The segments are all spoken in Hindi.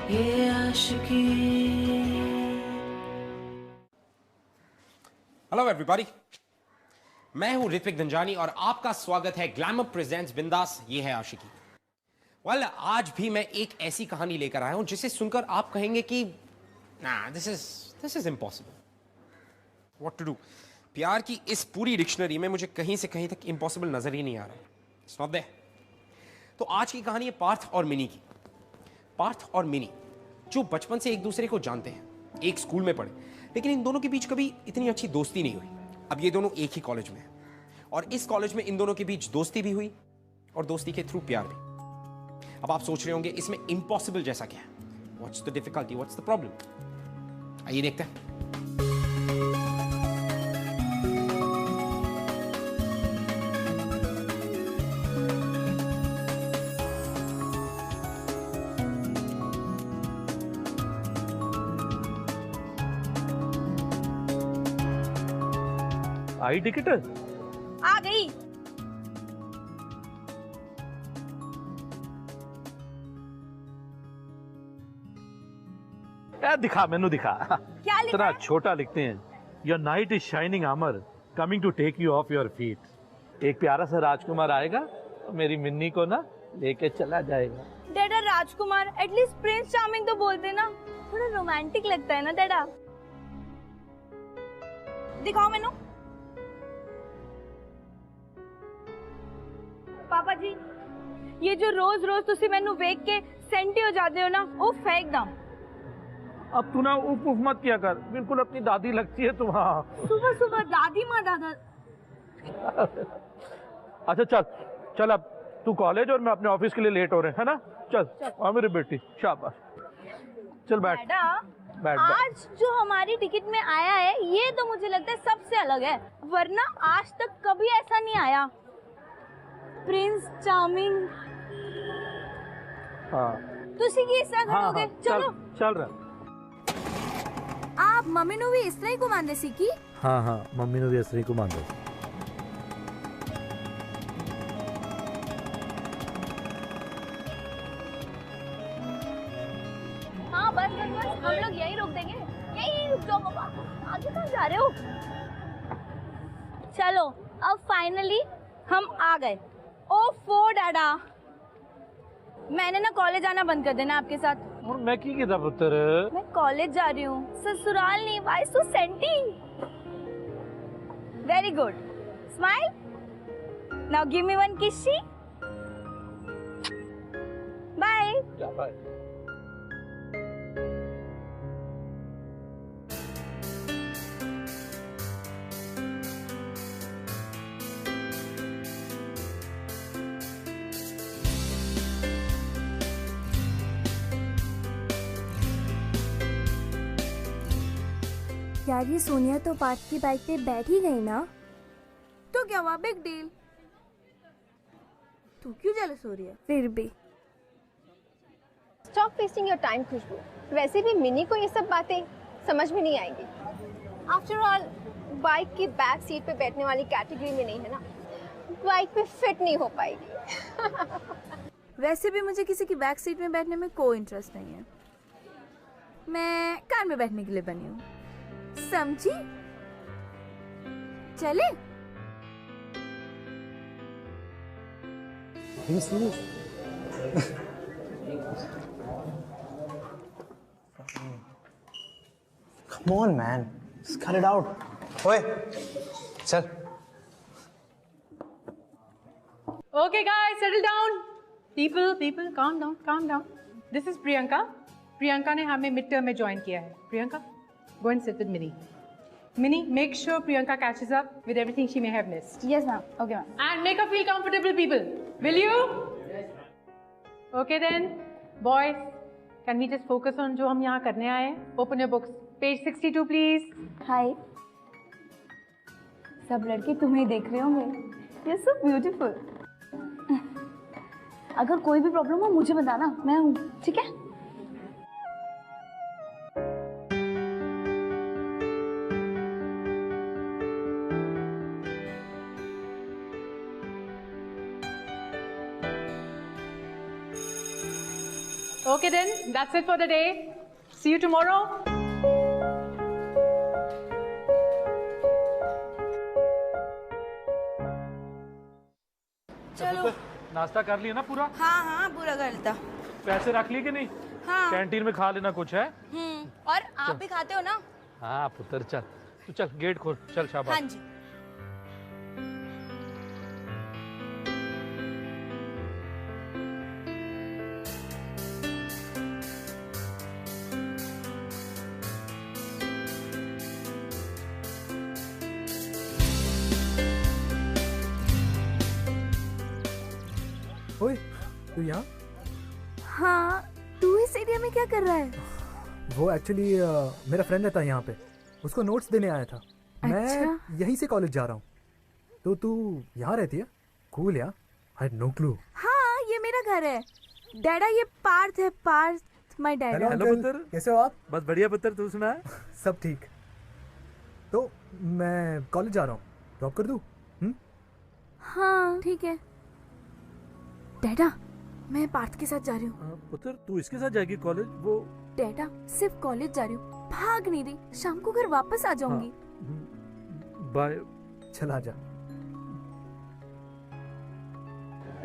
ये आशिकी। हेलो एवरीबॉडी, मैं हूं ऋत्विक दंजानी और आपका स्वागत है ग्लैमर प्रेजेंट्स बिंदास ये है आशिकी। वेल, आज भी मैं एक ऐसी कहानी लेकर आया हूं जिसे सुनकर आप कहेंगे कि ना, this is impossible, what to do. प्यार की इस पूरी डिक्शनरी में मुझे कहीं से कहीं तक इम्पॉसिबल नजर ही नहीं आ रहा है। It's not there. तो आज की कहानी है पार्थ और मिनी की। पार्थ और मिनी जो बचपन से एक दूसरे को जानते हैं, एक स्कूल में पढ़े, लेकिन इन दोनों के बीच कभी इतनी अच्छी दोस्ती नहीं हुई। अब ये दोनों एक ही कॉलेज में हैं और इस कॉलेज में इन दोनों के बीच दोस्ती भी हुई और दोस्ती के थ्रू प्यार भी। अब आप सोच रहे होंगे इसमें इम्पॉसिबल जैसा क्या है, what's the difficulty, what's the problem. आइए देखते हैं। आई टिकट आ गई। दिखा, मेनू दिखा। क्या लिखा इतना है? छोटा लिखते हैं, your knight is shining armour coming to take you off your feet. एक प्यारा सा राजकुमार आएगा और मेरी मिन्नी को ना लेके चला जाएगा। डैडा राजकुमार, एटलीस्ट प्रिंस चार्मिंग तो बोलते ना, थोड़ा रोमांटिक लगता है ना डैडा। दिखाओ मैनू। पापा जी, ये जो रोज रोज तुसी मैनू वेख के सेंटी हो जाते हो ना, वो फेंक दम। अब तू ना उफ उफ मत किया कर, बिल्कुल अपनी दादी लगती है तू। हाँ, सुबह सुबह दादी माँ दादा। अच्छा चल चल, अब तू कॉलेज और मैं अपने ऑफिस के लिए लेट हो रहे हैं, है ना। चल आ मेरी बेटी, शाबाश। चल बैठ डैडा, बैठ। आज जो हमारी टिकट में आया है ये तो मुझे लगता है सबसे अलग है, वरना आज तक कभी ऐसा नहीं आया। Prince charming. हाँ तुसी की इस तरह हाँ करोगे? हाँ, चलो। चल रहा। आप मम्मी नु भी इस तरह ही घुमाने सीखी? हाँ हाँ, मम्मी ने भी ऐसे ही घुमा दो। हाँ बस बस बस, हम लोग यही रोक देंगे। यही रुक जाओ पापा, आगे कहाँ जा रहे हो? चलो अब फाइनली हम आ गए। ओफो डैडा, मैंने ना कॉलेज आना बंद कर देना आपके साथ। और मैं की किया पुत्र? मैं कॉलेज जा रही हूँ, ससुराल नहीं। Why so senti? Very good, smile. Now give me one kissy. Bye. Bye. यार ये सोनिया तो पार्थ की बाइक पे बैठ ही गई ना, तो क्या हुआ, बिग डील। तू क्यों जेलस हो रही है? फिर भी स्टॉप वेस्टिंग योर टाइम खुशबू। वैसे भी मिनी को ये सब बातें समझ में नहीं आएंगी। आफ्टर ऑल बाइक की बैक सीट पे बैठने वाली कैटेगरी में नहीं है ना, बाइक पे फिट नहीं हो पाएगी। वैसे भी मुझे किसी की बैक सीट में बैठने में कोई इंटरेस्ट नहीं है। मैं कार में बैठने के लिए बनी हूँ, समझी? चले? Come on, man. Just cut it out. Oi, chal. Okay, guys, settle down. People, calm down. This is Priyanka. Priyanka ने हमें मिड टर्म में ज्वाइन किया है. Priyanka, go and sit with Minnie. Minnie, make sure Priyanka catches up with everything she may have missed. Yes ma'am. Okay ma'am. And make her feel comfortable, people. Will you? Okay then, boys, can we just focus on जो हम यहाँ करने आए हैं? Open your books. Page 62, please. हाय। सब लड़के तुम्हें देख रहे होंगे। You're so beautiful. अगर कोई भी प्रॉब्लम हो मुझे बताना, मैं हूँ, ठीक है? Okay then, that's it for the day. See you tomorrow. चलो। नाश्ता कर लिया ना पूरा? हाँ हाँ पूरा कर लेता। पैसे रख लिए कि नहीं? हाँ। कैंटीन में खा लेना कुछ है? और आप भी खाते हो ना? हाँ पुत्र चल, तू चल गेट खोल, चल शाबाश। हाँ जी। ओए, तू यहाँ? हाँ, तू इस एरिया में क्या कर रहा है? वो एक्चुअली मेरा फ्रेंड रहता है यहाँ पे, उसको नोट्स देने आया था। मैं यहीं से कॉलेज जा रहा हूँ। तो तू यहाँ रहती है? कूल यार, आई हैड नो क्लू। हाँ, ये मेरा घर है। डैडा ये पार्थ है, पार्थ माय डैड। हेलो पुत्र, कैसे हो आप? बस बढ़िया पुत्र, तू सुना है? सब ठीक। तो मैं कॉलेज जा रहा हूँ, ड्रॉप कर दूँ? हाँ ठीक है। डैडा, मैं पार्थ के साथ जा रही हूँ। पुत्र तू इसके साथ जाएगी कॉलेज? वो डैडा, सिर्फ कॉलेज जा रही हूँ, भाग नहीं रही। शाम को घर वापस आ जाऊंगी। बाय। चला जा।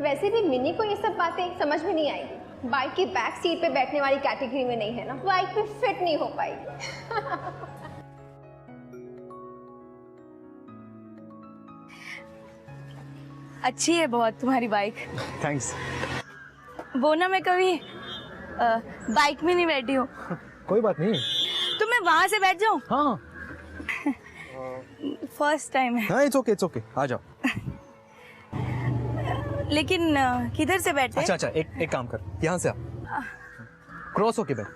वैसे भी मिनी को ये सब बातें समझ में नहीं आएगी। बाइक की बैक सीट पे बैठने वाली कैटेगरी में नहीं है ना, बाइक पे फिट नहीं हो पाएगी। अच्छी है बहुत तुम्हारी बाइक। थैंक्स। वो ना मैं कभी बाइक में नहीं बैठी हूँ। कोई बात नहीं। तो मैं वहां से बैठ जाऊँ? हाँ फर्स्ट टाइम है। हाँ, इट्स ओके, आ जाओ। लेकिन किधर से बैठे? अच्छा, एक काम कर, यहाँ से आ, क्रॉस होके बैठ,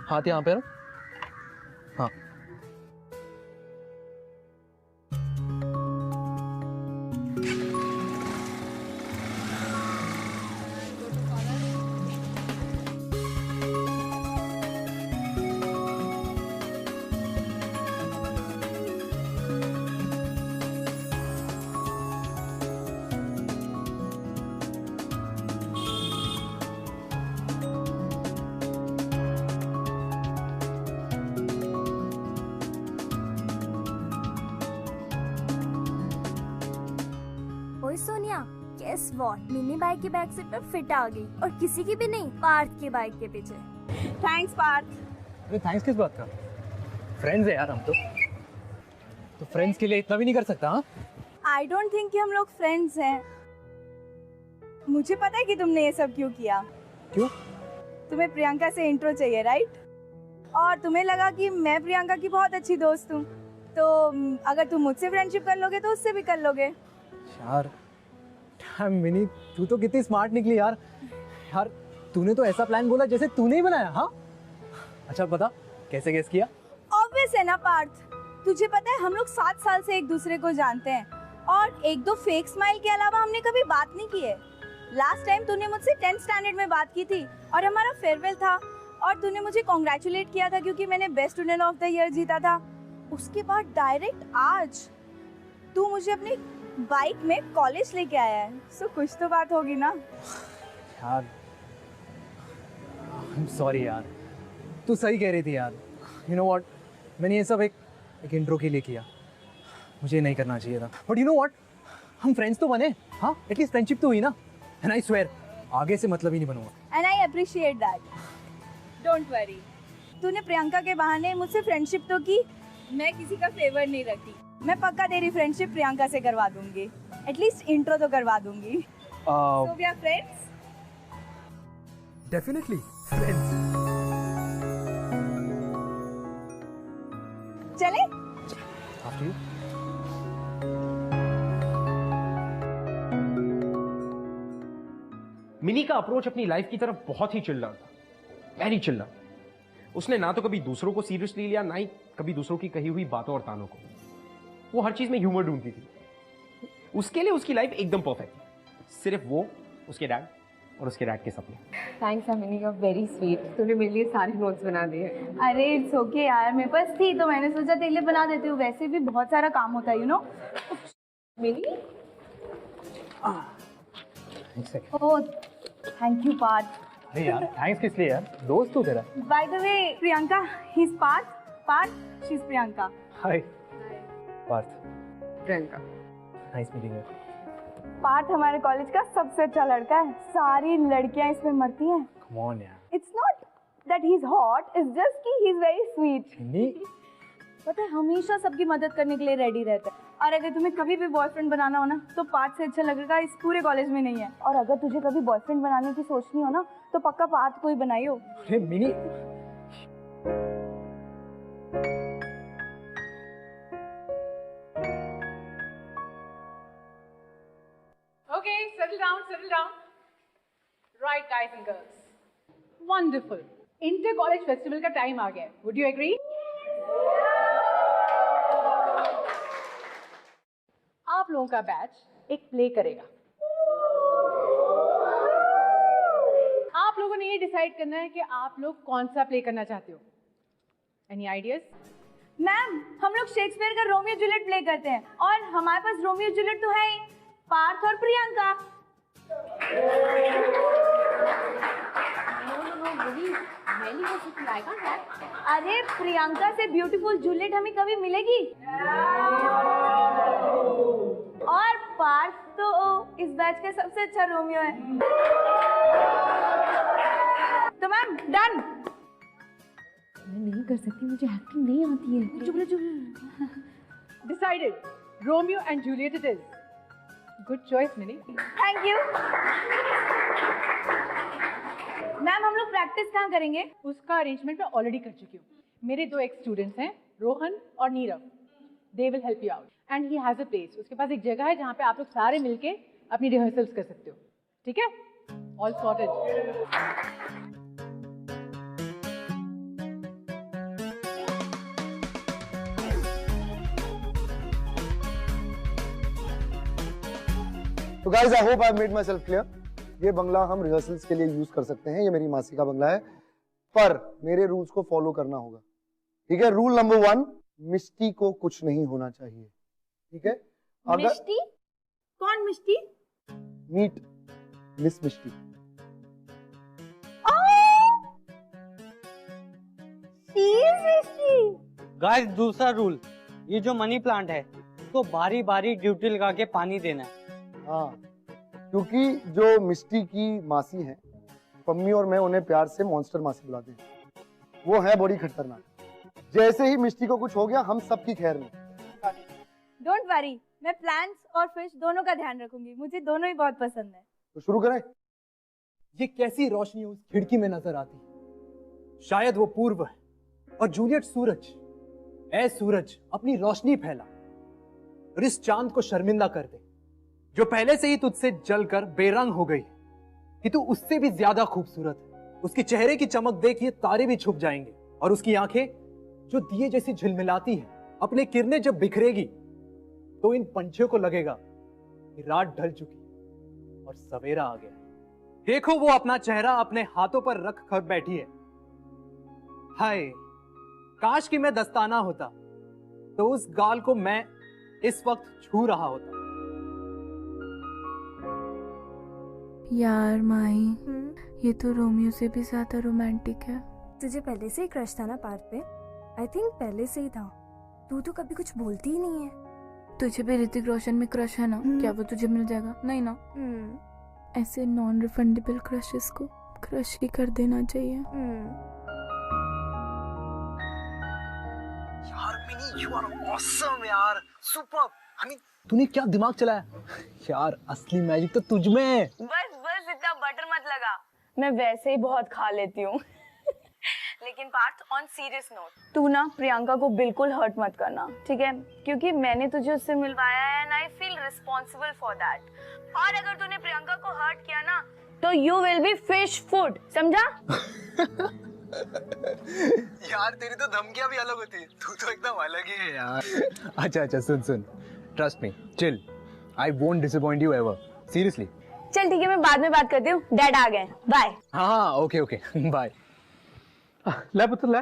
हाथ यहाँ पे रख। हाँ ओए Sonia, guess what? Mini bike की बैक सीट पे फिट आ गई, और किसी की भी नहीं, पार्थ की बाइक के पीछे। थैंक्स पार्थ। अरे थैंक्स किस बात का? फ्रेंड्स है यार हम तो फ्रेंड्स के लिए इतना भी नहीं कर सकता? हाँ आई डोंट थिंक कि हम लोग फ्रेंड्स हैं। मुझे पता है कि तुमने ये सब क्यों किया। क्यों? तुम्हें प्रियंका से इंट्रो चाहिए, राइट? और तुम्हें लगा कि मैं प्रियंका की बहुत अच्छी दोस्त हूँ, तो अगर तुम मुझसे फ्रेंडशिप कर लोगे तो उससे भी कर लोगे। यार मिनी, तू तो कितनी स्मार्ट निकली यार। यार तूने तो ऐसा प्लान बोला जैसे तूने ही बनाया। हाँ अच्छा बता, कैसे गेस किया? ऑब्वियस है ना पार्थ, तुझे पता है हम लोग 7 साल से एक दूसरे को जानते हैं, और 1-2 फेक स्माइल के अलावा हमने कभी बात नहीं की है। लास्ट टाइम तूने मुझसे 10th स्टैंडर्ड में बात की थी, और हमारा फेयरवेल था, और तूने मुझे कॉन्ग्रेचुलेट किया था क्योंकि मैंने best student of the year जीता था। उसके बाद डायरेक्ट आज तू मुझे अपनी बाइक में कॉलेज लेके आया है, सो कुछ तो बात होगी ना। यार आई एम सॉरी यार, तू सही कह रही थी यार। यू नो व्हाट, मैंने ये सब एक इंट्रो के लिए किया, मुझे नहीं करना चाहिए था। बट यू नो व्हाट, हम फ्रेंड्स तो बने। हाँ एटलीस्ट फ्रेंडशिप तो हुई ना। एंड आई स्वेयर आगे से मतलब ही नहीं बनूंगा। And I appreciate that, don't worry. तूने प्रियंका के बहाने मुझसे फ्रेंडशिप तो की, मैं किसी का फेवर नहीं रखती। मैं पक्का तेरी फ्रेंडशिप प्रियंका से करवा दूंगी, एटलीस्ट इंट्रो तो करवा दूंगी। So we are friends? Definitely friends. चले? After you. मिनी का अप्रोच अपनी लाइफ की तरफ बहुत ही चिल्ला था, वेरी चिल्ला। उसने ना तो कभी दूसरों को सीरियसली लिया, ना ही कभी दूसरों की कही हुई बातों और तानों को। वो हर चीज में ह्यूमर ढूंढती थी। उसके लिए उसकी लाइफ एकदम परफेक्ट थी, सिर्फ वो, उसके डैड और उसके डैड के सपने। थैंक्स मिनी, का वेरी स्वीट। तूने मेरे लिए सारे नोट्स बना दिए। अरे इट्स ओके यार, मेरे पास थी तो मैंने सोचा तेरे लिए बना देती हूँ। वैसे भी बहुत सारा काम होता है, you know. Mini oh thank you Parth. अरे यार थैंक्स किस लिए यार, दोस्त हो तेरा। By the way Priyanka, he is Parth, Parth she is Priyanka. Hi Parth. Priyanka. Nice meeting you. Parth हमारे कॉलेज का सबसे अच्छा लड़का है, सारी लड़कियां इसमें मरती हैं। कम ऑन यार। It's not that he is hot, it's just कि ही इज वेरी स्वीट। नहीं पता है हमेशा सबकी मदद करने के लिए रेडी रहता है, और अगर तुम्हें कभी भी बॉयफ्रेंड बनाना हो ना तो पार्थ से अच्छा लगेगा इस पूरे कॉलेज में नहीं है। और अगर तुझे कभी बॉयफ्रेंड बनाने की सोचनी हो ना तो पक्का पार्थ को ही बनाइयो। अरे mini Okay, settle down, settle down. Right, guys and girls. Wonderful. Inter College Festival का time आ गया है. Would you agree? आप लोगों का बैच एक प्ले करेगा. आप लोगों ने ये डिसाइड करना है कि आप लोग कौन सा प्ले करना चाहते हो. Any ideas? मैम हम लोग शेक्सपियर का रोमियो जूलियट प्ले करते हैं, और हमारे पास रोमियो जूलियट तो है ही, पार्थ और प्रियंका। अरे प्रियंका से ब्यूटीफुल जूलियट हमें कभी मिलेगी? और पार्थ तो इस बैच का सबसे अच्छा रोमियो है। तो मैम डन। मैं नहीं कर सकती, मुझे एक्टिंग नहीं आती है। चुप चुप। Decided. Romeo and Juliet it is. Good choice, Minnie. Thank you. Ma'am हम लोग प्रैक्टिस कहाँ करेंगे? उसका अरेंजमेंट मैं ऑलरेडी कर चुकी हूँ. मेरे 2 एक्स स्टूडेंट्स हैं, रोहन और Nirav. They will help you out and he has a place. उसके पास एक जगह है जहाँ पे आप लोग सारे मिलके अपनी रिहर्सल्स कर सकते हो. ठीक है? All sorted. तो guys I hope I made myself clear. ये बंगला हम रिहर्सल्स के लिए यूज कर सकते हैं, ये मेरी मासी का बंगला है, पर मेरे रूल्स को फॉलो करना होगा। ठीक है? रूल नंबर 1, मिष्टी को कुछ नहीं होना चाहिए। ठीक है? मिष्टी? कौन मिष्टी? मीट मिस मिष्टी। गाइस दूसरा रूल, ये जो मनी प्लांट है तो बारी बारी ड्यूटी लगा के पानी देना है। हाँ, क्योंकि जो मिष्टी की मासी है, पम्मी और मैं उन्हें प्यार से मॉन्स्टर मासी बुलाते हैं। वो है बड़ी खतरनाक। जैसे ही मिष्टी को कुछ हो गया हम सबकी खैर में। डोंट वरी, मैं प्लांट्स और फिश दोनों का ध्यान रखूंगी, मुझे दोनों ही बहुत पसंद है। तो शुरू करें? ये कैसी रोशनी उस खिड़की में नजर आती, शायद वो पूर्व है और जूलियट सूरज। ऐ सूरज, अपनी रोशनी फैला और इस चांद को शर्मिंदा कर दे जो पहले से ही तुझसे जलकर बेरंग हो गई कि तू उससे भी ज्यादा खूबसूरत है। उसके चेहरे की चमक देख ये तारे भी छुप जाएंगे, और उसकी आंखें जो दिए जैसी झिलमिलाती है, अपने किरणें जब बिखरेगी तो इन पंछियों को लगेगा कि रात ढल चुकी और सवेरा आ गया। देखो वो अपना चेहरा अपने हाथों पर रख कर बैठी है। हाय, काश कि मैं दस्ताना होता तो उस गाल को मैं इस वक्त छू रहा होता। यार माही, ये तो रोमियो से भी ज्यादा रोमांटिक है। तुझे पहले से ही क्रश था ना पार्थ पे? आई थिंक पहले से ही था। तू तो कभी कुछ बोलती ही नहीं है। तुझे भी ऋतिक रोशन में क्रश है ना? क्या वो तुझे मिल जाएगा? नहीं ना? ऐसे नॉन रिफंडेबल क्रशेस को क्रश ही कर देना चाहिए। यार मिनी, यू आर ऑसम यार, सुपर्ब। आई मीन, तूने क्या दिमाग चलाया यार, असली मैजिक तो तुझ में है। बस बस इतना बटर मत लगा, मैं वैसे ही बहुत खा लेती हूँ। लेकिन पार्थ, ऑन सीरियस नोट, तू ना प्रियंका को बिल्कुल हर्ट मत करना, ठीक है? क्योंकि मैंने तुझे उससे मिलवाया है and I feel responsible for that. और अगर तूने प्रियंका को हर्ट किया ना तो you will be fish food, समझा? यार तेरी तो धमकियां भी अलग होती है, तू तो एकदम अलग ही है यार। अच्छा अच्छा, सुन सुन, trust me, chill, I won't disappoint you ever, seriously. चल ठीक है, मैं बाद में बात करती हूँ, डैड आ गए, बाय। हाँ ओके ओके, बाय। ले पुत्र ले।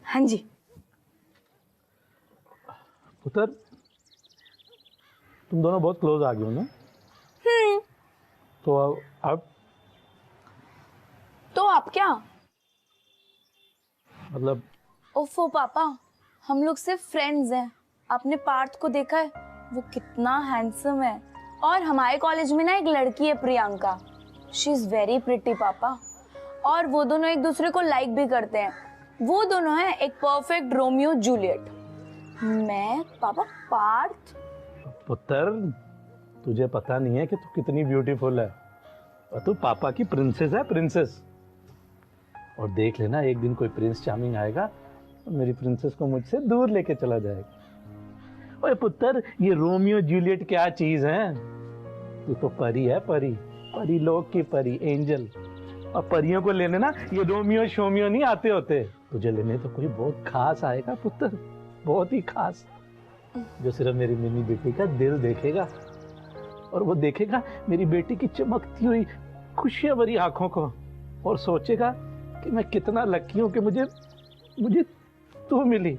हाँ जी। पुत्र, तुम दोनों बहुत क्लोज आ गए हो ना? तो अब तो आप क्या? मतलब ओफो पापा, हम लोग सिर्फ फ्रेंड्स हैं। आपने पार्थ को देखा है? वो कितना हैंडसम है। और हमारे कॉलेज में ना एक लड़की है Priyanka, she is very pretty पापा। और वो दोनों एक दूसरे को लाइक भी करते हैं। वो दोनों हैं एक परफेक्ट रोमियो जूलियट। मैं पापा पार्थ। पुत्र, तुझे पता नहीं है कि तू कितनी ब्यूटीफुल है और तू पापा की प्रिंसेस है, प्रिंसेस। और देख लेना, एक दिन कोई प्रिंस चार्मिंग आएगा और मेरी प्रिंसेस को मुझसे दूर लेके चला जाएगा। ओए पुत्र, ये रोमियो जूलियट क्या चीज है? तू तो परी है, परी, परी लोक की परी, एंजल। और परियों को लेने ना ये रोमियो शोमियो नहीं आते होते। तुझे लेने तो कोई बहुत खास आएगा पुत्र, बहुत ही खास, जो सिर्फ मेरी मिनी बेटी का दिल देखेगा। और वो देखेगा मेरी बेटी की चमकती हुई खुशियां भरी आंखों को और सोचेगा कि मैं कितना लकी हूं कि मुझे तू मिली।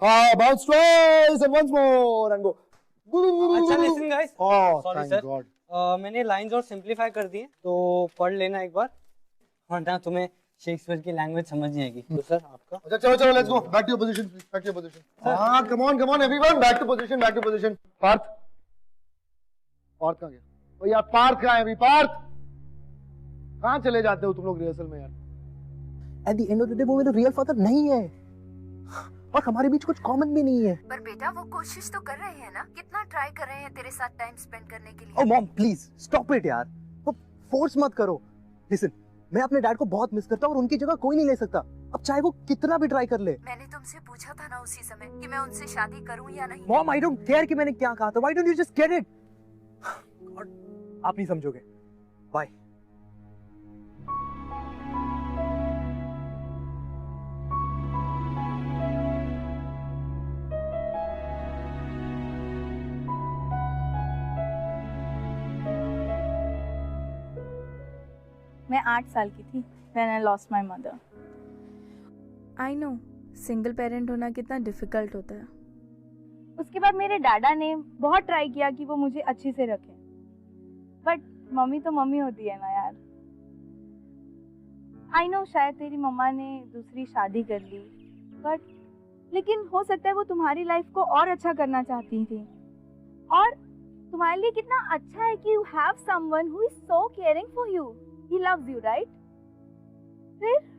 हाँ, bounce twice and once more and go. अच्छा listen guys, Oh, sorry thank sir, God. मैंने लाइंस और सिंपलीफाई कर दिए, तो पढ़ लेना एक बार, वरना तुम्हें शेक्सपियर की लैंग्वेज समझ नहीं आएगी। तो सर आपका। अच्छा चलो let's go back to your position please, back to your position. हाँ, come on everyone, back to position, back to position. Parth कहाँ गया? ओ यार पार्थ कहाँ है अभी? पार्थ कहाँ चले जाते हो तुम लोग रिहर्सल में यार? At the end of the day वो मेरा रियल फादर नहीं है और हमारे बीच कुछ कॉमन भी नहीं है। पर बेटा वो कोशिश तो कर रहे हैं ना, कितना ट्राई कर रहे हैं तेरे साथ टाइम स्पेंड करने के लिए। ओह मॉम प्लीज स्टॉप इट यार, वो फोर्स मत करो। लिसन, मैं अपने डैड को बहुत मिस करता हूँ और उनकी जगह कोई नहीं ले सकता, अब चाहे वो कितना भी ट्राई कर ले। मैंने तुमसे पूछा था ना उसी समय कि मैं उनसे शादी करूं या नहीं। मॉम आई डोंट केयर कि मैंने क्या कहा था, why don't you just get it? आप नहीं समझोगे। बाय। मैं 8 साल की थी when I lost my mother. I know single parent होना कितना डिफिकल्ट होता है। उसके बाद मेरे डाडा ने बहुत ट्राई किया कि वो मुझे अच्छे से रखे, बट मम्मी तो मम्मी होती है ना यार। आई नो शायद तेरी मम्मा ने दूसरी शादी कर ली, बट लेकिन हो सकता है वो तुम्हारी लाइफ को और अच्छा करना चाहती थी। और तुम्हारे लिए कितना अच्छा है कि you have someone who is so caring for you. He loves you, right?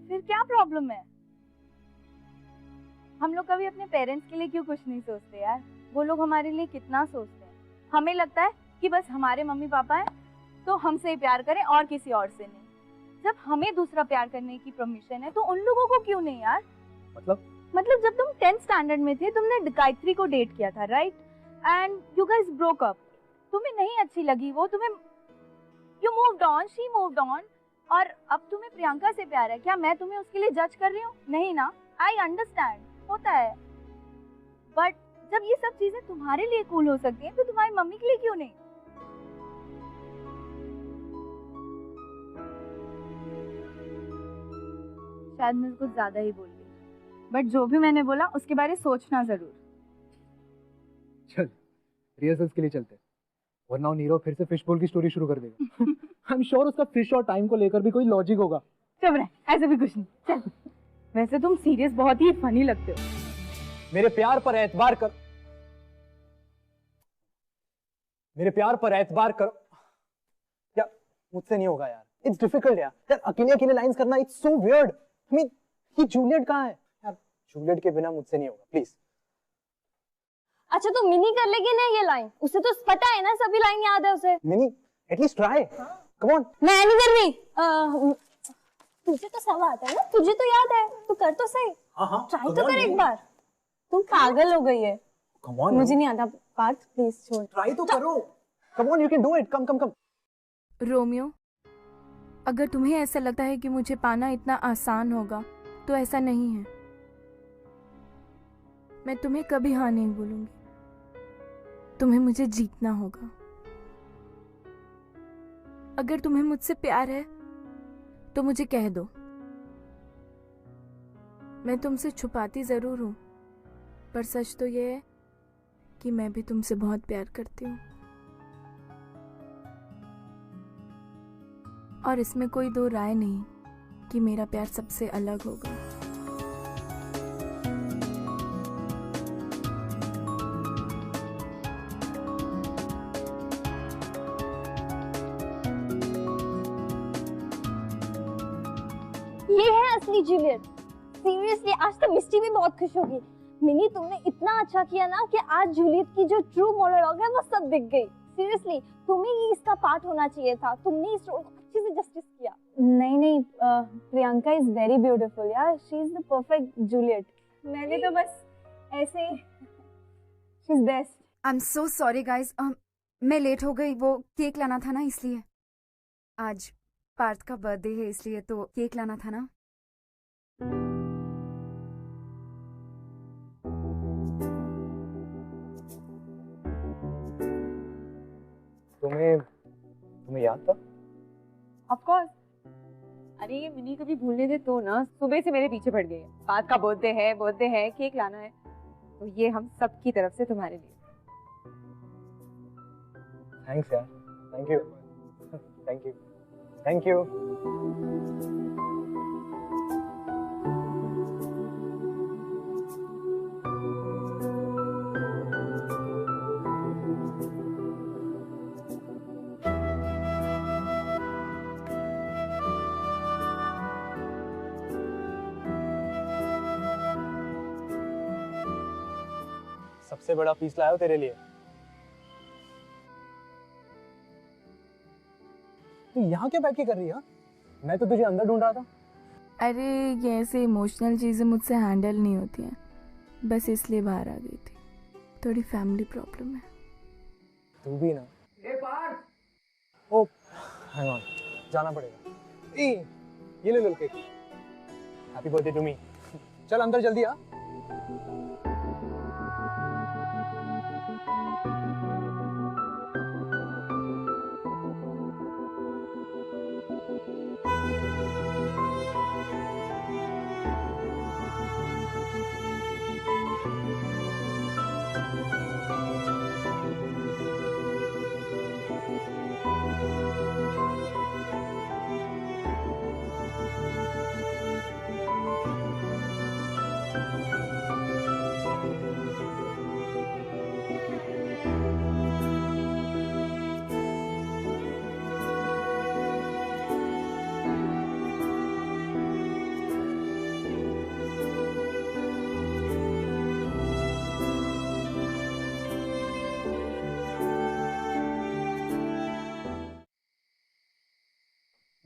फिर क्या प्रॉब्लम है? हम लोग कभी अपने पेरेंट्स के लिए क्यों कुछ नहीं सोचते यार? वो लोग हमारे लिए कितना सोचते हैं। हमें लगता है कि बस हमारे मम्मी पापा हैं तो हमसे ही प्यार करें और किसी और से नहीं। जब हमें दूसरा प्यार करने की परमिशन है तो उन लोगों को क्यों नहीं यार? मतलब जब तुम 10th स्टैंडर्ड में थे तुमने गायत्री को डेट किया था, right? And you guys broke up. तुम्हें नहीं अच्छी लगी वो, तुम्हें you moved on, she moved on, और अब तुम्हें प्रियंका से प्यार है। क्या मैं तुम्हें उसके लिए जज कर रही हूँ? नहीं ना। आई अंडरस्टैंड, होता है, बट जब ये सब चीजें तुम्हारे लिए कूल हो सकती हैं तो तुम्हारी मम्मी के लिए क्यों नहीं? शायद मैं कुछ ज्यादा ही बोल गई, बट जो भी मैंने बोला उसके बारे में सोचना जरूर। चल रिहर्सल्स के लिए चलते हैं, वरना नीरव फिर से फिश बोल की स्टोरी शुरू कर देगा। आई एम श्योर उसका फिश और टाइम को लेकर भी कोई लॉजिक होगा। चुप रह, ऐसे भी कुछ नहीं। चल, वैसे तुम सीरियस बहुत ही फनी लगते हो। मेरे प्यार पर एतबार कर, मेरे प्यार पर एतबार करो। यार मुझसे नहीं होगा यार, इट्स डिफिकल्ट यार अकेले अकेले लाइंस करना, it's so weird. I mean ये जूलियट कहाँ है यार? जूलियट के बिना मुझसे नहीं होगा, प्लीज। अच्छा तो मिनी कर लेगी ना ये लाइन, उसे तो पता है ना सभी लाइन याद है उसे। Mini at least try, come on. मैं नहीं कर रही। तुझे तो सब आता है ना, तुझे तो याद है, तू कर तो सही। ट्राई तो कर एक बार। तुम पागल हो गई है। कम ऑन, मुझे नहीं आता पार्थ, प्लीज छोड़। ट्राई तो करो, come on, you can do it, come come come. Romeo, अगर तुम्हें ऐसा लगता है कि मुझे पाना इतना आसान होगा तो ऐसा नहीं है। मैं तुम्हें कभी हाँ नहीं बोलूंगी, तुम्हें मुझे जीतना होगा। अगर तुम्हें मुझसे प्यार है तो मुझे कह दो। मैं तुमसे छुपाती जरूर हूं, पर सच तो ये है कि मैं भी तुमसे बहुत प्यार करती हूँ। और इसमें कोई दो राय नहीं कि मेरा प्यार सबसे अलग होगा। ये है असली जूलियट। सीरियसली आज तो मिस्टी भी बहुत खुश होगी। मिनी, तुमने इतना अच्छा किया ना कि आज जूलियट की जो ट्रू मोनोलॉग है वो सब दिख गई। सीरियसली तुम्हें ही इसका पार्ट होना चाहिए था। तुमने इस रोल को अच्छे से जस्टिस किया। नहीं नहीं, प्रियंका इज वेरी ब्यूटीफुल यार, she is the perfect Juliet. मैंने तो बस ऐसे ही, she is best. I am so sorry guys, मैं लेट हो गई, वो केक लाना था ना इसलिए। आज पार्थ का बर्थडे है इसलिए तो केक लाना था ना। तुम्हें याद था? Of course. अरे ये मिनी कभी भूलने दे तो ना, सुबह से मेरे पीछे पड़ गई है। बात का बर्थडे है, केक लाना है, तो ये हम सब की तरफ से तुम्हारे लिए। थैंक्स यार, thank you thank you thank you. सबसे बड़ा पीस लाया हो तेरे लिए। तू यहाँ क्या बैठ के कर रही है? मैं तो तुझे अंदर ढूंढ रहा था। अरे ये ऐसे इमोशनल चीज़ें मुझसे हैंडल नहीं होती हैं, बस इसलिए बाहर आ गई थी। थोड़ी फैमिली प्रॉब्लम है। तू भी ना। ओ हैंग ऑन, जाना पड़ेगा। ये ले लो cake. Happy birthday to me. चल अंदर जल्दी आ।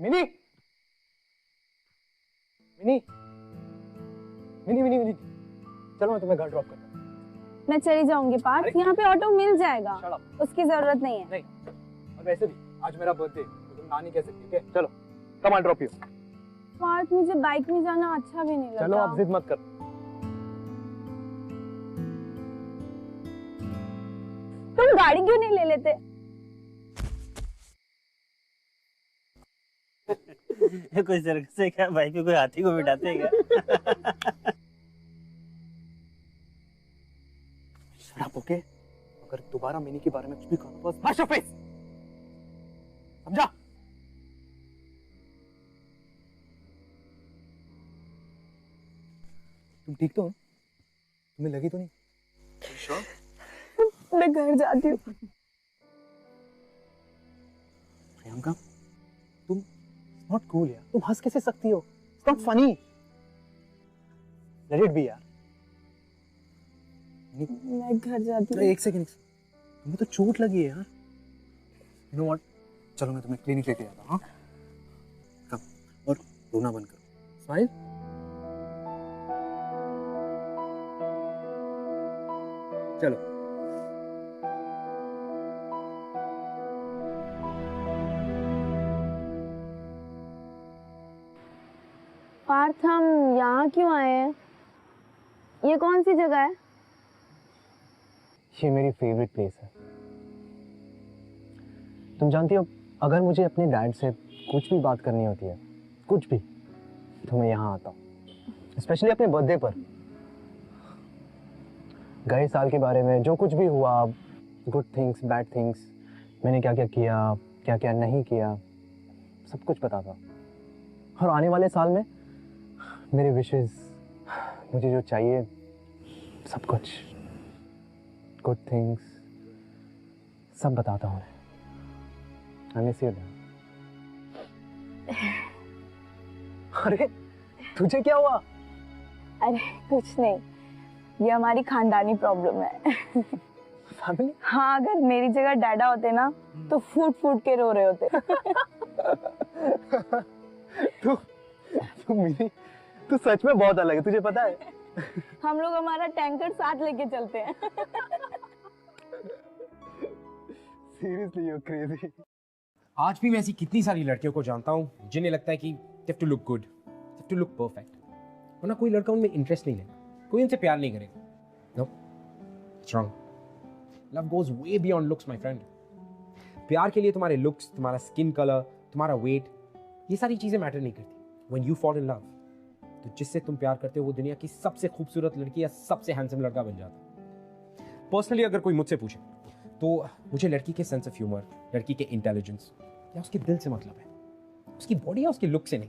मिनी मिनी मिनी मिनी मिनी, चलो मैं तुम्हें घर ड्रॉप करता हूँ। मैं चली जाऊंगी पार्थ, यहाँ पे ऑटो मिल जाएगा, उसकी जरूरत नहीं है। नहीं, और वैसे भी आज मेरा बर्थडे, तो तुम ना नहीं कह सकती। ठीक है, चलो कम, आई ड्रॉप यू। पार्थ मुझे बाइक में जाना अच्छा भी नहीं लगता। चलो आप जिद मत कर। तुम गाड़ी क्यों नहीं ले लेते? कोई सर्कस है क्या भाई? कोई हाथी को बिठाते हैं क्या? शराब ओके? अगर दोबारा मिनी के बारे में कुछ भी कहो बस स्मैश योर फेस, समझा? तुम ठीक तो हो? तुम्हें लगी तो नहीं? मैं घर जाती हूँ। प्रियंका, तुम नॉट कूल यार। तुम हंस कैसे सकती हो? It's not funny. Let it be यार। मैं घर जाती हूँ। एक सेकंड, तुम्हें तो चोट लगी है यार। यू नो व्हाट, चलो मैं तुम्हें क्लिनिक लेके जाता हूँ। हाँ, कम, और रोना बंद करो। स्माइल। चलो। पार्थ, हम यहाँ क्यों आए हैं? ये कौन सी जगह है? ये मेरी फेवरेट प्लेस है। तुम जानती हो, अगर मुझे अपने डैड से कुछ भी बात करनी होती है, कुछ भी, तो मैं यहाँ आता हूँ। स्पेशली अपने बर्थडे पर। गए साल के बारे में जो कुछ भी हुआ, गुड थिंग्स, बैड थिंग्स, मैंने क्या क्या किया, क्या क्या नहीं किया, सब कुछ बताता, और आने वाले साल में मेरे विशेस, मुझे जो चाहिए सब कुछ, गुड थिंग्स सब बताता हूँ। I miss you. अरे तुझे क्या हुआ? अरे कुछ नहीं, ये हमारी खानदानी प्रॉब्लम है। फैमिली? हाँ, अगर मेरी जगह डैडा होते ना तो फूट फूट के रो रहे होते। तू मिनी, तू सच में बहुत अलग है, तुझे पता है? हम लोग हमारा टैंकर साथ लेके चलते हैं। Seriously you crazy. आज भी मैं ऐसी कितनी सारी लड़कियों को जानता हूँ जिन्हें लगता है कि they have to look good, they have to look perfect, वरना कोई लड़का उनमें इंटरेस्ट नहीं लेगा, कोई उनसे प्यार नहीं करेगा। No, it's wrong. Love goes way beyond looks, my friend. प्यार के लिए तुम्हारे लुक्स, तुम्हारा स्किन कलर, तुम्हारा वेट, ये सारी चीजें मैटर नहीं करती। When you fall in love, तो जिससे तुम प्यार करते हो वो दुनिया की सबसे खूबसूरत लड़की या सबसे हैंडसम लड़का बन जाता है। पर्सनली अगर कोई मुझसे पूछे तो मुझे लड़की के सेंस ऑफ ह्यूमर, लड़की के इंटेलिजेंस या उसके दिल से मतलब है, उसकी बॉडी या उसके लुक से नहीं।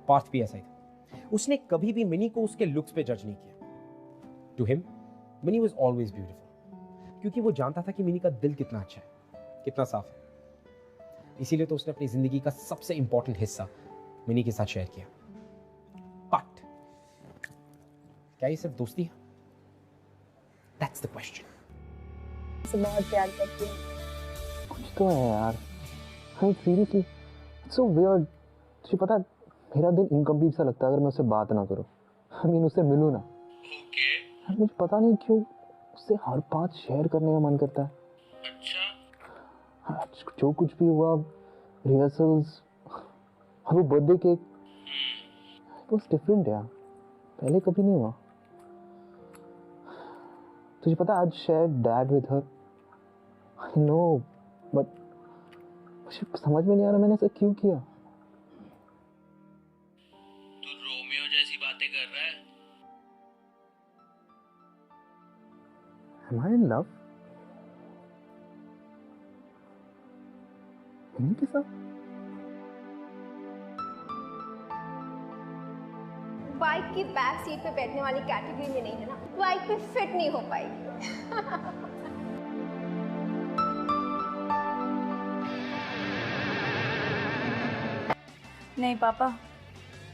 पार्थ भी ऐसा ही था, उसने कभी भी मिनी को उसके लुक्स पे जज नहीं किया। To him Mini was always beautiful, क्योंकि वो जानता था कि मिनी का दिल कितना अच्छा है, कितना साफ है। इसीलिए तो उसने अपनी जिंदगी का सबसे इंपॉर्टेंट हिस्सा मिनी के साथ शेयर किया। बट क्या ये सिर्फ दोस्ती है? That's the question. से बहुत प्यार करती हूँ। कुछ तो है यार। हाँ सीरियसली, so weird. तुझे पता है मेरा दिल इनकम्प्लीट सा लगता है अगर मैं उससे बात ना करूँ, I mean उससे मिलूँ ना। यार मुझे पता नहीं क्यों उससे हर बात शेयर करने का मन करता है। अच्छा। जो कुछ भी हुआ, रिहर्सल्स और वो बर्थडे केक, वो डिफरेंट यार, पहले कभी नहीं हुआ। तुझे पता है आज share dad with her, I know, but मुझे समझ में नहीं आ रहा मैंने ऐसा क्यों किया। तू रोमियो जैसी बातें कर रहा है। Am I in love? इन्हीं के साथ? बाइक की बैक सीट पे बैठने वाली कैटेगरी में नहीं है ना, बाइक पे फिट नहीं हो पाएगी। नहीं पापा,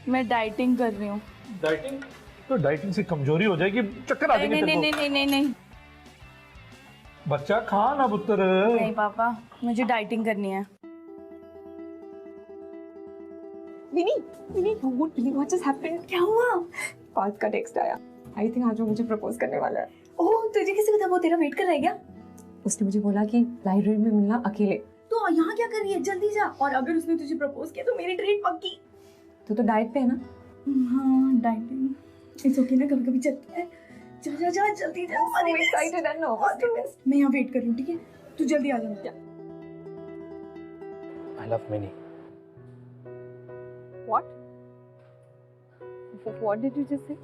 मैं डाइटिंग कर रही हूँ। डाइटिंग? तो डाइटिंग से कमजोरी हो जाएगी, चक्कर आ जाएंगे तेरे को। नहीं। बच्चा खा ना पुत्र। नहीं पापा, मुझे डाइटिंग करनी है। Mini, you won't believe what just happened. क्या हुआ? पार्थ का टेक्स्ट आया। I think आज वो मुझे प्रपोज करने वाला है। ओह, तुझे किसी पता? वो तेरा वेट कर रहा है क्या? उसने मुझे बोला कि लाइब्रेरी में मिलना अकेले। तो यहाँ क्या कर रही है? जल्दी जा। और अगर उसने तुझे प्रपोज किया तो मेरी ट्रीट पक्की। तो डाइट पे है ना? हाँ, डाइटिंग। इट्स ओके ना, कभी-कभी चलती है। जा जल्दी जा। I'm so excited and nervous. मैं यहाँ वेट कर रही हूँ, ठीक है? तू जल्दी आ जा। I love Minnie. What? What did you just say?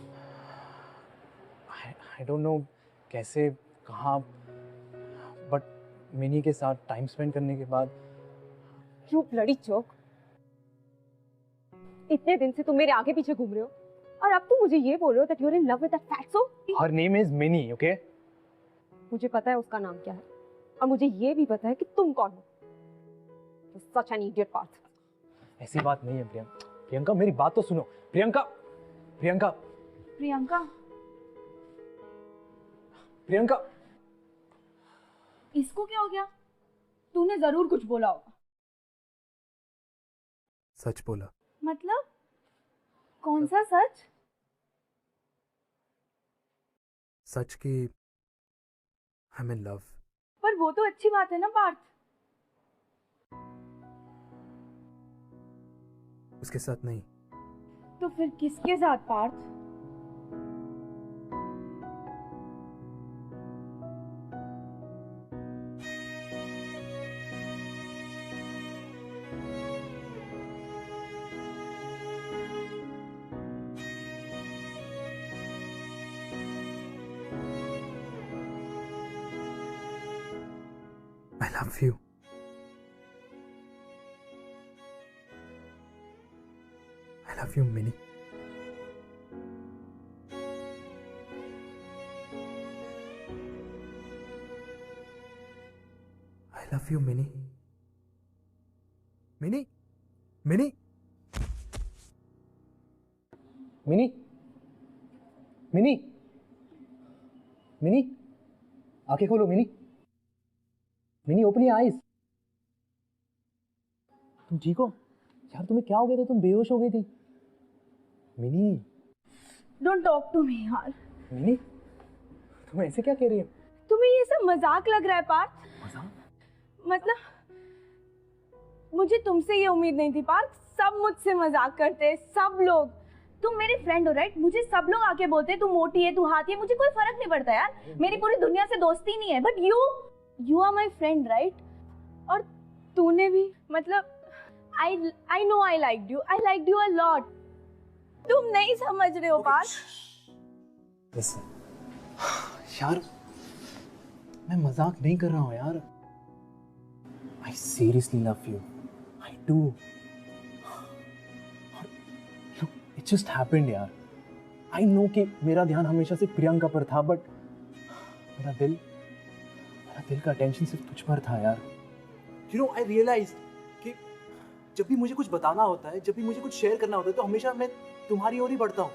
I don't know कैसे, कहाँ, but मिनी के साथ टाइम स्पेंड करने के बाद। You bloody jerk. इतने दिन से तुम मेरे आगे पीछे घूम रहे हो और अब तुम मुझे ये बोल रहे हो that you're in love with that fatso? Her name is Minnie, okay? मुझे पता है उसका नाम क्या है और मुझे ये भी पता है कि तुम कौन हो। You're such an idiot, Parth. ऐसी बात नहीं है प्रियंका। प्रियंका मेरी बात तो सुनो। प्रियंका, प्रियंका, प्रियंका, प्रियंका। इसको क्या हो गया? तूने जरूर कुछ बोला होगा। सच बोला। मतलब कौन सा सच? सच कि आई एम इन लव। पर वो तो अच्छी बात है ना पार्थ। उसके साथ नहीं। तो फिर किसके साथ Partha? I love you. love you, Minnie. I love you, Minnie. Minnie? Minnie? Mini Mini mini आंखें खोलो mini mini open your eyes. तुम ठीक हो यार? तुम्हें क्या हो गया था? तुम बेहोश हो गई थी। Mini don't talk to me यार। मिनी तुम ऐसे क्या कह रही हो? तुम्हें ये सब मजाक लग रहा है पार्थ? मतलब मुझे तुमसे ये उम्मीद नहीं थी पार्थ। सब मुझसे मजाक करते हैं, सब लोग। तुम मेरी फ्रेंड हो राइट? मुझे सब लोग आके बोलते हैं तू मोटी है, तू हाथी है, मुझे कोई फर्क नहीं पड़ता यार। मेरी पूरी दुनिया से दोस्ती नहीं है, but you are my friend right? और तूने भी मतलब I know I liked you a lot. तुम नहीं समझ रहे हो पार्थ। यार मैं मजाक नहीं कर रहा हूँ यार। I seriously love you. I do. Look, it just happened यार। I know कि मेरा ध्यान हमेशा से प्रियंका पर था, बट मेरा दिल का अटेंशन सिर्फ तुझ पर था यार। You know, I realized कि जब भी मुझे कुछ बताना होता है, जब भी मुझे कुछ शेयर करना होता है, तो हमेशा मैं तुम्हारी ओर ही बढ़ता हूँ।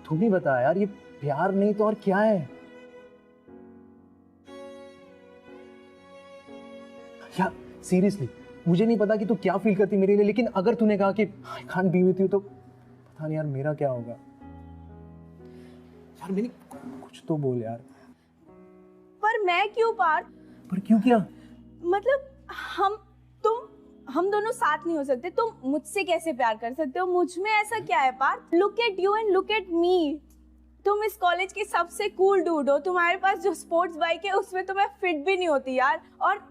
तुम ही बता यार, ये प्यार नहीं तो और क्या है? यार सीरियसली मुझे नहीं पता कि तू क्या फील करती मेरे लिए, लेकिन अगर तूने कहा कि I can't be with you, तो पता नहीं यार मेरा क्या होगा। यार मैंने कुछ तो बोल यार। पर मैं क्यों पार्थ? पर क्यों क्या? मतलब हम दोनों साथ नहीं हो सकते? तुम मुझसे कैसे प्यार कर सकते हो? मुझ में ऐसा क्या है Parth? Look at you and look at me. तुम इस कॉलेज के सबसे कूल डूड हो। तुम्हारे पास जो स्पोर्ट्स बाइक है उसमें तो मैं फिट भी नहीं होती यार। और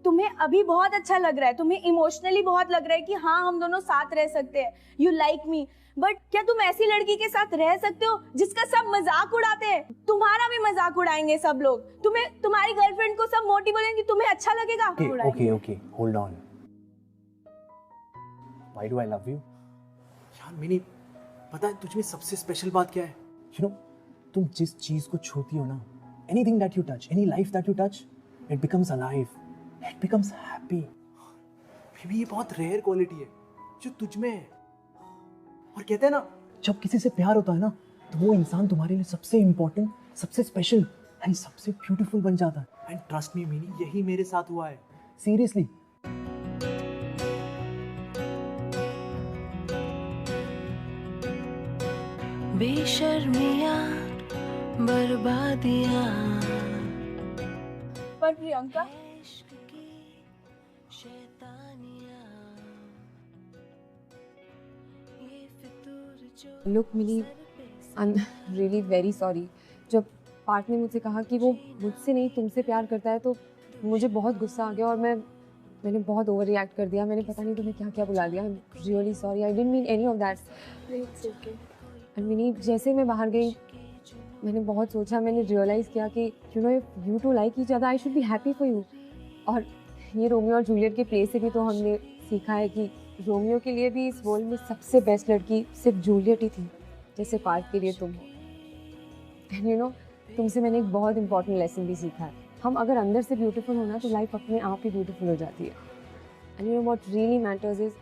तुम्हें अभी बहुत अच्छा लग रहा है, तुम्हें इमोशनली बहुत लग रहा है कि हाँ हम दोनों साथ रह सकते हैं। यू लाइक मी, बट क्या तुम ऐसी लड़की के साथ रह सकते हो जिसका सब मजाक उड़ाते हैं? तुम्हारा भी मजाक उड़ाएंगे सब लोग। तुम्हारी गर्लफ्रेंड को सब मोटी बोलेंगे, तुम्हें अच्छा लगेगा? Okay hold on. Why do I love you? यार मिनी पता है तुझ में सबसे स्पेशल बात क्या है? यू नो तुम जिस चीज को छूती हो ना, anything that you touch, any life that you touch, it becomes alive, it becomes happy. Baby ये बहुत रेयर क्वालिटी है जो तुझ में है। और कहते हैं ना, जब किसी से प्यार होता है ना, तो वो इंसान तुम्हारे लिए सबसे इंपॉर्टेंट, सबसे स्पेशल एंड सबसे ब्यूटीफुल बन जाता है। एंड ट्रस्ट मी मिनी, यही मेरे साथ हुआ है। सीरियसली। बेशर्मियां बर्बादियां। पर Priyanka look mini, I am really very sorry. जब पार्थ ने मुझसे कहा कि वो मुझसे नहीं तुमसे प्यार करता है, तो मुझे बहुत गुस्सा आ गया और मैंने बहुत ओवर रिएक्ट कर दिया। मैंने पता नहीं तुम्हें क्या क्या बुला दिया। I am really sorry, I didn't mean any of that. It's okay. And mini जैसे मैं बाहर गई, मैंने बहुत सोचा, मैंने रियलाइज़ किया कि you know if you two like each other I should be happy for you. और ये रोमियो और जूलियट के प्ले से भी तो हमने सीखा है कि रोमियो के लिए भी इस वर्ल्ड में सबसे बेस्ट लड़की सिर्फ जूलियट ही थी, जैसे पार्थ के लिए तुम हो। एंड यू नो तुमसे मैंने एक बहुत इंपॉर्टेंट लेसन भी सीखा है। हम अगर अंदर से ब्यूटीफुल होना तो लाइफ अपने आप ही ब्यूटीफुल हो जाती है। And you know what really matters is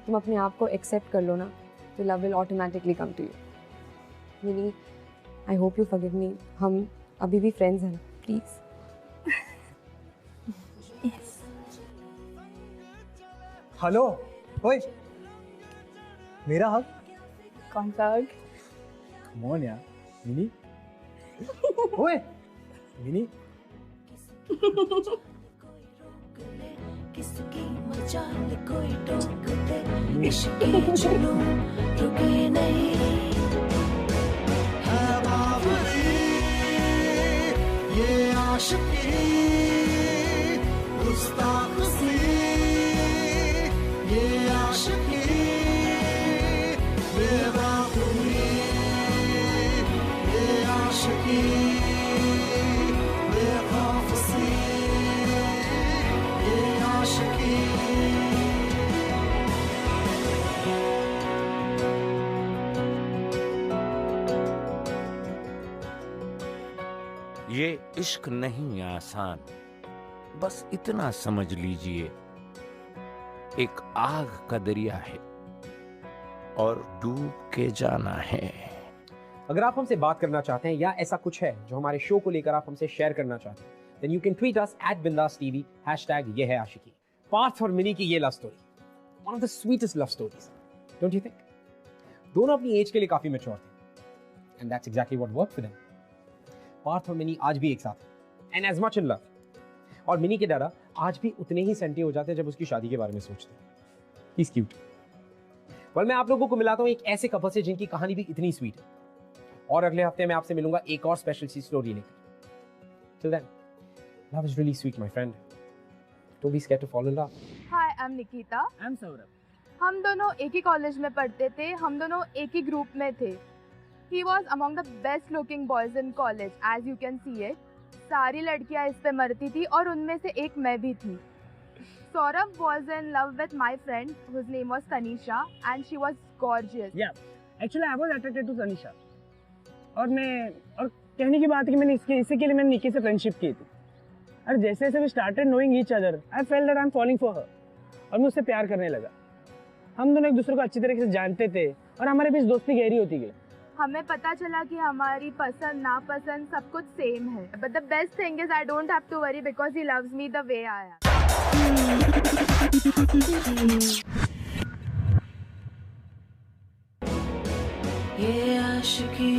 तुम अपने आप को एक्सेप्ट कर लो ना, तो love will automatically come to you. Mini I hope you forgive me. हम अभी भी फ्रेंड्स हैं, प्लीज। हेलो ओए, मेरा हक? कौन सा हक? कम ऑन यार मिनी। ओए मिनी। किसकी मजाल कोई टोक दे, इश्क की जुनून रुके नहीं। है बावरी ये आशिकी, गुस्ताख सी ये आशिकी, बेवकूफी ये आशिकी, बेखौफ सी ये आशिकी। इश्क नहीं आसान, बस इतना समझ लीजिए, एक आग का दरिया है और डूब के जाना है। अगर आप हमसे बात करना चाहते हैं या ऐसा कुछ है जो हमारे शो को लेकर आप हमसे शेयर करना चाहते हैं, then you can tweet us @BindasTV #ये है आशिकी। पार्थ और मिनी की ये love story, one of the sweetest love stories, don't you think? दोनों अपनी एज के लिए काफी मैच्योर थे, and that's exactly what worked for them. Partha और मिनी आज भी एक साथ हैं, and as much in love. और मिनी के डरा आज भी उतने ही सेंटी हो जाते हैं जब उसकी शादी के बारे में सोचते हैं। He's cute. well, मैं आप लोगों को मिलाता हूँ एक ऐसे कपल से जिनकी कहानी भी इतनी स्वीट है, और अगले हफ्ते मैं आपसे मिलूंगा एक और स्पेशल सी स्टोरी लेकर। Till then, love is really sweet, my friend. Don't be scared to fall in love. Hi, I'm Nikita. I'm Saurabh. हम दोनों एक ही कॉलेज में पढ़ते थे, हम दोनों एक ही ग्रुप में थे। He was among the best looking boys in college, as you can see it. सारी लड़कियां इस पे मरती थी और उनमें से एक मैं भी थी। Saurabh was in love with my friend, whose name was Tanisha, and she was gorgeous. Yeah, actually I was attracted to Tanisha. और कहने की बात है कि मैंने इसी के लिए मैंने निकी से फ्रेंडशिप की थी। और जैसे जैसे we started knowing each other, I felt that I am falling for her, और मैं उससे प्यार करने लगा। हम दोनों एक दूसरे को अच्छी तरीके से जानते थे और हमारे बीच दोस्ती गहरी होती गई। हमें पता चला कि हमारी पसंद नापसंद सब कुछ सेम है। But the best thing is I don't have to worry because he loves me the way I am. ये आशिकी